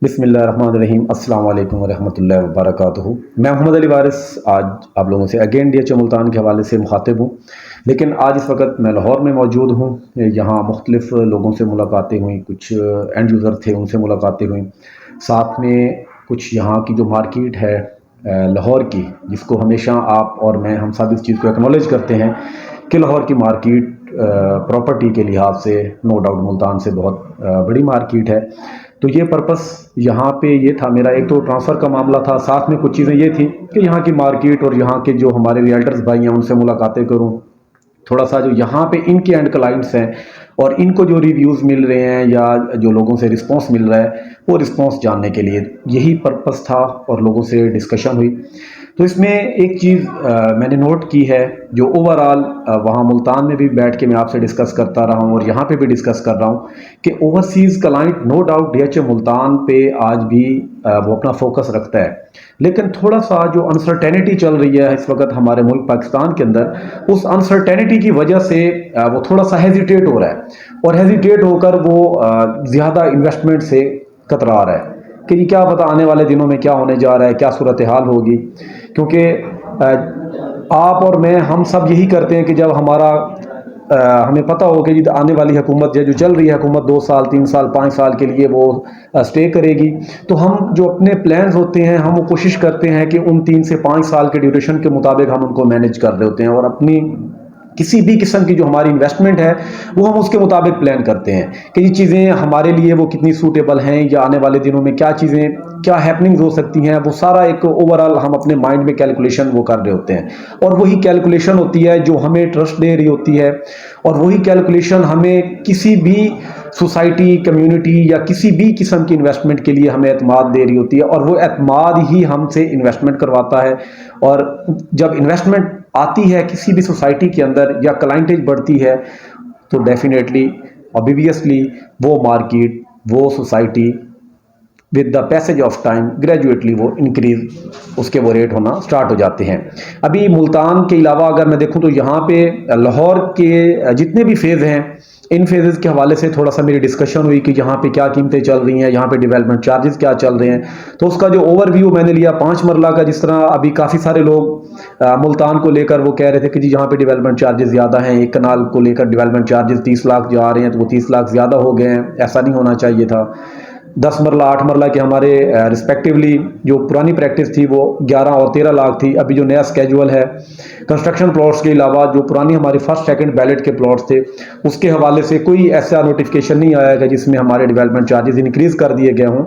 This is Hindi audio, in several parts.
बिस्मिल्लाहिर्रहमानिर्रहीम अस्सलाम वालेकुम वरहमतुल्लाहि वबरकातुहू। मैं मोहम्मद अली वारिस आज आप लोगों से अगेन डीएचए मुल्तान के हवाले से मुखातिब हूँ। लेकिन आज इस वक्त मैं लाहौर में मौजूद हूँ। यहाँ मुख्तलिफ लोगों से मुलाकातें हुई, कुछ एंड यूज़र थे उनसे मुलाकातें हुई, साथ में कुछ यहाँ की जो मार्केट है लाहौर की, जिसको हमेशा आप और मैं हम सब इस चीज़ को एक्नॉलेज करते हैं कि लाहौर की मार्केट प्रॉपर्टी के लिहाज से नो डाउट मुल्तान से बहुत बड़ी मार्केट है। तो ये पर्पस यहाँ पे ये था मेरा, एक तो ट्रांसफ़र का मामला था, साथ में कुछ चीज़ें ये थी कि यहाँ की मार्केट और यहाँ के जो हमारे रियल्टर्स भाई हैं उनसे मुलाकातें करूँ, थोड़ा सा जो यहाँ पे इनके एंड क्लाइंट्स हैं और इनको जो रिव्यूज़ मिल रहे हैं या जो लोगों से रिस्पांस मिल रहा है वो रिस्पांस जानने के लिए यही पर्पस था और लोगों से डिस्कशन हुई। तो इसमें एक चीज़ मैंने नोट की है जो ओवरऑल वहाँ मुल्तान में भी बैठ के मैं आपसे डिस्कस करता रहा हूँ और यहाँ पे भी डिस्कस कर रहा हूँ कि overseas client no doubt DHA Multan पे आज भी वो अपना फोकस रखता है, लेकिन थोड़ा सा जो अनसर्टेनिटी चल रही है इस वक्त हमारे मुल्क पाकिस्तान के अंदर, उस अनसर्टेनिटी की वजह से वो थोड़ा सा हेजिटेट हो रहा है और हेजिटेट होकर वो ज़्यादा इन्वेस्टमेंट से कतरा रहा है कि ये क्या पता आने वाले दिनों में क्या होने जा रहा है, क्या सूरत हाल होगी। क्योंकि आप और मैं हम सब यही करते हैं कि जब हमारा हमें पता हो कि आने वाली हुकूमत जो चल रही है, हुकूमत 2 साल 3 साल 5 साल के लिए वो स्टे करेगी, तो हम जो अपने प्लान्स होते हैं हम वो कोशिश करते हैं कि उन 3 से 5 साल के ड्यूरेशन के मुताबिक हम उनको मैनेज कर रहे होते हैं और अपनी किसी भी किस्म की जो हमारी इन्वेस्टमेंट है वो हम उसके मुताबिक प्लान करते हैं कि ये चीज़ें हमारे लिए वो कितनी सूटेबल हैं या आने वाले दिनों में क्या चीज़ें क्या हैपनिंग्स हो सकती हैं, वो सारा एक ओवरऑल हम अपने माइंड में कैलकुलेशन वो कर रहे होते हैं और वही कैलकुलेशन होती है जो हमें ट्रस्ट दे रही होती है और वही कैलकुलेशन हमें किसी भी सोसाइटी कम्युनिटी या किसी भी किस्म की इन्वेस्टमेंट के लिए हमें एतमाद दे रही होती है और वो एतमाद ही हमसे इन्वेस्टमेंट करवाता है। और जब इन्वेस्टमेंट आती है किसी भी सोसाइटी के अंदर या क्लाइंटेज बढ़ती है तो डेफिनेटली ऑब्वियसली वो मार्केट वो society with the passage of time gradually वो इंक्रीज उसके वो रेट होना स्टार्ट हो जाते हैं। अभी मुल्तान के अलावा अगर मैं देखूं तो यहाँ पे लाहौर के जितने भी फेज़ हैं इन फेजेस के हवाले से थोड़ा सा मेरी डिस्कशन हुई कि यहाँ पे क्या कीमतें चल रही हैं, यहाँ पे डेवलपमेंट चार्जेस क्या चल रहे हैं। तो उसका जो ओवरव्यू मैंने लिया 5 मरला का, जिस तरह अभी काफ़ी सारे लोग मुल्तान को लेकर वो कह रहे थे कि जी यहाँ पे डेवलपमेंट चार्जेस ज़्यादा हैं, एक कनाल को लेकर डेवलपमेंट चार्जेस 30 लाख जो आ रहे हैं तो वो 30 लाख ज़्यादा हो गए हैं, ऐसा नहीं होना चाहिए था। 10 मरला 8 मरला के हमारे रिस्पेक्टिवली जो पुरानी प्रैक्टिस थी वो 11 और 13 लाख थी। अभी जो नया स्केजुअल है कंस्ट्रक्शन प्लॉट्स के अलावा जो पुरानी हमारी फर्स्ट सेकंड बैलेट के प्लॉट्स थे उसके हवाले से कोई ऐसा नोटिफिकेशन नहीं आया है जिसमें हमारे डेवलपमेंट चार्जेस इंक्रीज कर दिए गए हों।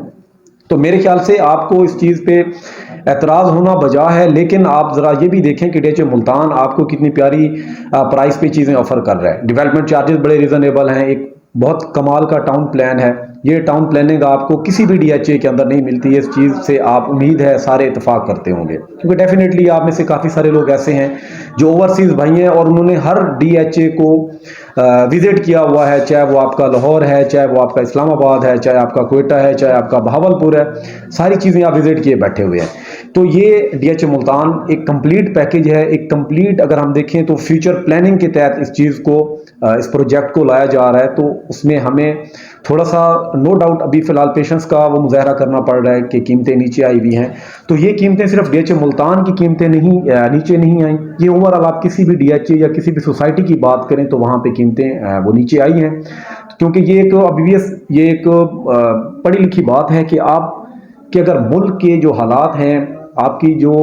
तो मेरे ख्याल से आपको इस चीज़ पे एतराज़ होना बजा है, लेकिन आप ज़रा ये भी देखें कि डीएचए मुल्तान आपको कितनी प्यारी प्राइस पे चीज़ें ऑफर कर रहा है। डेवलपमेंट चार्जेस बड़े रिजनेबल हैं, एक बहुत कमाल का टाउन प्लान है। ये टाउन प्लानिंग आपको किसी भी डीएचए के अंदर नहीं मिलती है। इस चीज़ से आप उम्मीद है सारे इतफाक़ करते होंगे, क्योंकि डेफिनेटली आप में से काफ़ी सारे लोग ऐसे हैं जो ओवरसीज़ भाई हैं और उन्होंने हर डीएचए को विज़िट किया हुआ है, चाहे वो आपका लाहौर है, चाहे वो आपका इस्लामाबाद है, चाहे आपका कोयटा है, चाहे आपका बहावलपुर है, सारी चीज़ें आप विज़िट किए बैठे हुए हैं। तो ये डीएचए मुल्तान एक कंप्लीट पैकेज है, एक कंप्लीट अगर हम देखें तो फ्यूचर प्लानिंग के तहत इस चीज़ को इस प्रोजेक्ट को लाया जा रहा है। तो उसमें हमें थोड़ा सा नो डाउट अभी फ़िलहाल पेशेंस का वो मुज़ाहरा करना पड़ रहा है कि कीमतें नीचे आई हुई हैं। तो ये कीमतें सिर्फ डीएचए मुल्तान की कीमतें नहीं नीचे नहीं आई, ये ओवरऑल आप किसी भी डीएचए या किसी भी सोसाइटी की बात करें तो वहाँ पे कीमतें वो नीचे आई हैं। क्योंकि ये एक ऑब्वियस ये एक पढ़ी लिखी बात है कि आप कि अगर मुल्क के जो हालात हैं, आपकी जो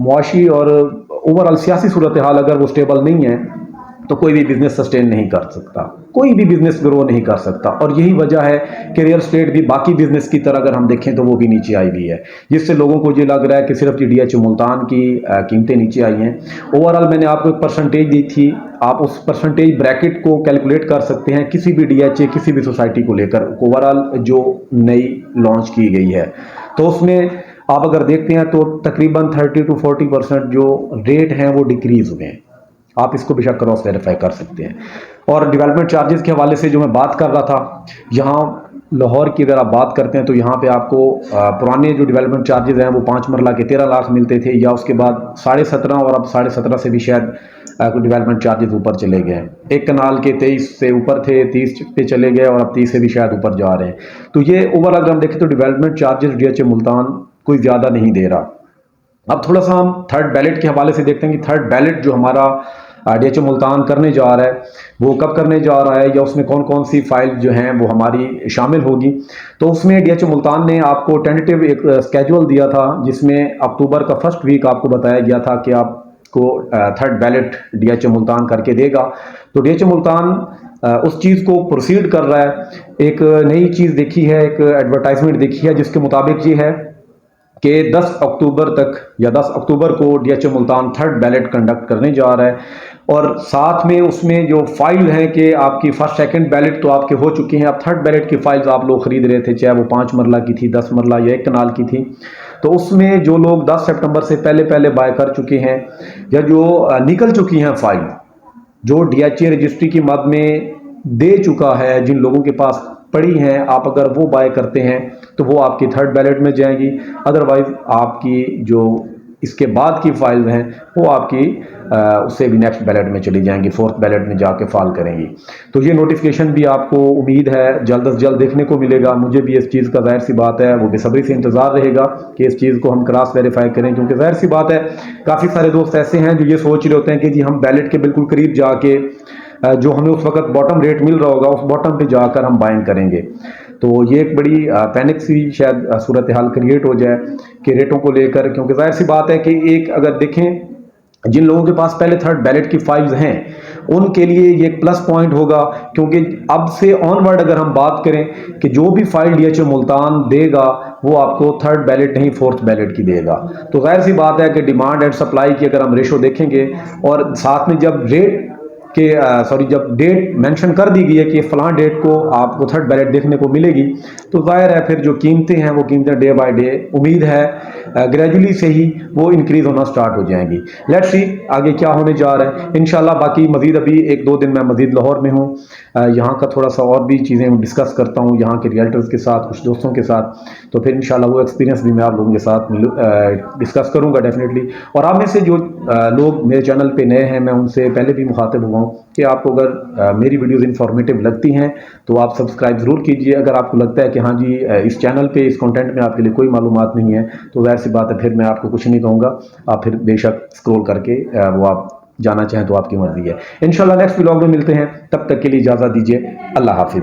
मुआशी और ओवरऑल सियासी सूरत हाल अगर वो स्टेबल नहीं है तो कोई भी बिजनेस सस्टेन नहीं कर सकता, कोई भी बिजनेस ग्रो नहीं कर सकता। और यही वजह है कि रियल स्टेट भी बाकी बिजनेस की तरह अगर हम देखें तो वो भी नीचे आई हुई है, जिससे लोगों को ये लग रहा है कि सिर्फ डीएचए मुल्तान की कीमतें नीचे आई हैं। ओवरऑल मैंने आपको एक परसेंटेज दी थी, आप उस परसेंटेज ब्रैकेट को कैलकुलेट कर सकते हैं किसी भी डीएचए किसी भी सोसाइटी को लेकर ओवरऑल जो नई लॉन्च की गई है। तो उसमें आप अगर देखते हैं तो तकरीबन 30 to 40% जो रेट हैं वो डिक्रीज हुए हैं। आप इसको बेशक क्रॉस वेरीफाई कर सकते हैं। और डेवलपमेंट चार्जेस के हवाले से जो मैं बात कर रहा था, यहाँ लाहौर की अगर आप बात करते हैं तो यहाँ पे आपको पुराने जो डेवलपमेंट चार्जेस हैं वो 5 मरला के 13 लाख मिलते थे, या उसके बाद 17.5 और अब 17.5 से भी शायद डेवलपमेंट चार्जेस ऊपर चले गए हैं। एक कनाल के 23 से ऊपर थे, 30 पे चले गए और अब 30 से भी शायद ऊपर जा रहे हैं। तो ये ओवरऑल अगर हम देखें तो डेवलपमेंट चार्जेस डीएचए मुल्तान कोई ज़्यादा नहीं दे रहा। अब थोड़ा सा हम थर्ड बैलेट के हवाले से देखते हैं कि थर्ड बैलेट जो हमारा डीएचए मुल्तान करने जा रहा है वो कब करने जा रहा है, या उसमें कौन कौन सी फाइल जो हैं वो हमारी शामिल होगी। तो उसमें डीएचए मुल्तान ने आपको टेंटेटिव एक स्केड्यूल दिया था, जिसमें अक्टूबर का फर्स्ट वीक आपको बताया गया था कि आपको थर्ड बैलेट डीएचए मुल्तान करके देगा। तो डीएचए मुल्तान उस चीज़ को प्रोसीड कर रहा है। एक नई चीज़ देखी है, एक एडवर्टाइजमेंट देखी है जिसके मुताबिक ये है कि 10 अक्टूबर तक या 10 अक्टूबर को DHA Multan third ballot conduct करने जा रहा है। और साथ में उसमें जो फाइल है कि आपकी फर्स्ट सेकंड बैलेट तो आपके हो चुकी हैं, अब थर्ड बैलेट की फाइल्स आप लोग खरीद रहे थे, चाहे वो 5 मरला की थी, 10 मरला या 1 कनाल की थी। तो उसमें जो लोग 10 सितंबर से पहले पहले बाय कर चुके हैं या जो निकल चुकी हैं फाइल, जो डीएचए रजिस्ट्री की मद में दे चुका है, जिन लोगों के पास पड़ी हैं, आप अगर वो बाय करते हैं तो वो आपकी थर्ड बैलेट में जाएंगी। अदरवाइज आपकी जो इसके बाद की फाइल हैं वो आपकी उससे भी नेक्स्ट बैलेट में चली जाएंगी, फोर्थ बैलेट में जाके फाल करेंगी। तो ये नोटिफिकेशन भी आपको उम्मीद है जल्द से जल्द देखने को मिलेगा। मुझे भी इस चीज़ का जाहिर सी बात है वो बेसब्री से इंतज़ार रहेगा कि इस चीज़ को हम क्रॉस वेरीफाई करें, क्योंकि जाहिर सी बात है काफ़ी सारे दोस्त ऐसे हैं जो ये सोच रहे होते हैं कि जी हम बैलेट के बिल्कुल करीब जाके जो हमें उस वक्त बॉटम रेट मिल रहा होगा उस बॉटम पे जाकर हम बाइंग करेंगे। तो ये एक बड़ी पैनिक सी शायद सूरत हाल क्रिएट हो जाए कि रेटों को लेकर, क्योंकि जाहिर सी बात है कि एक अगर देखें जिन लोगों के पास पहले थर्ड बैलेट की फाइल्स हैं उनके लिए ये एक प्लस पॉइंट होगा, क्योंकि अब से ऑनवर्ड अगर हम बात करें कि जो भी फाइल डीएचए मुल्तान देगा वो आपको थर्ड बैलेट नहीं फोर्थ बैलेट की देगा। तो जाहिर सी बात है कि डिमांड एंड सप्लाई की अगर हम रेशो देखेंगे और साथ में जब रेट कि जब डेट मेंशन कर दी गई है कि फलां डेट को आपको थर्ड बैलेट देखने को मिलेगी, तो जाहिर है फिर जो कीमतें हैं वो कीमतें डे बाय डे उम्मीद है ग्रेजुअली से ही वो इंक्रीज होना स्टार्ट हो जाएंगी। लेट्स सी आगे क्या होने जा रहा है इंशाल्लाह। बाकी मजीद अभी 1-2 दिन मैं मजीद लाहौर में हूँ, यहाँ का थोड़ा सा और भी चीज़ें डिस्कस करता हूँ यहाँ के रियल्टर्स के साथ, कुछ दोस्तों के साथ, तो फिर इंशाल्लाह वो एक्सपीरियंस भी मैं आप लोगों के साथ डिस्कस करूँगा डेफिनेटली। और आप में से जो लोग मेरे चैनल पे नए हैं मैं उनसे पहले भी मुखातिब हुआ हूँ कि आपको अगर मेरी वीडियोस इंफॉर्मेटिव लगती हैं तो आप सब्सक्राइब ज़रूर कीजिए। अगर आपको लगता है कि हाँ जी इस चैनल पे इस कंटेंट में आपके लिए कोई मालूमात नहीं है तो जाहिर सी बात है फिर मैं आपको कुछ नहीं कहूँगा, आप फिर बेशक स्क्रॉल करके वो आप जाना चाहें तो आपकी मर्जी है। इंशाल्लाह नेक्स्ट व्लॉग में मिलते हैं, तब तक के लिए इजाज़त दीजिए। अल्लाह हाफिज़।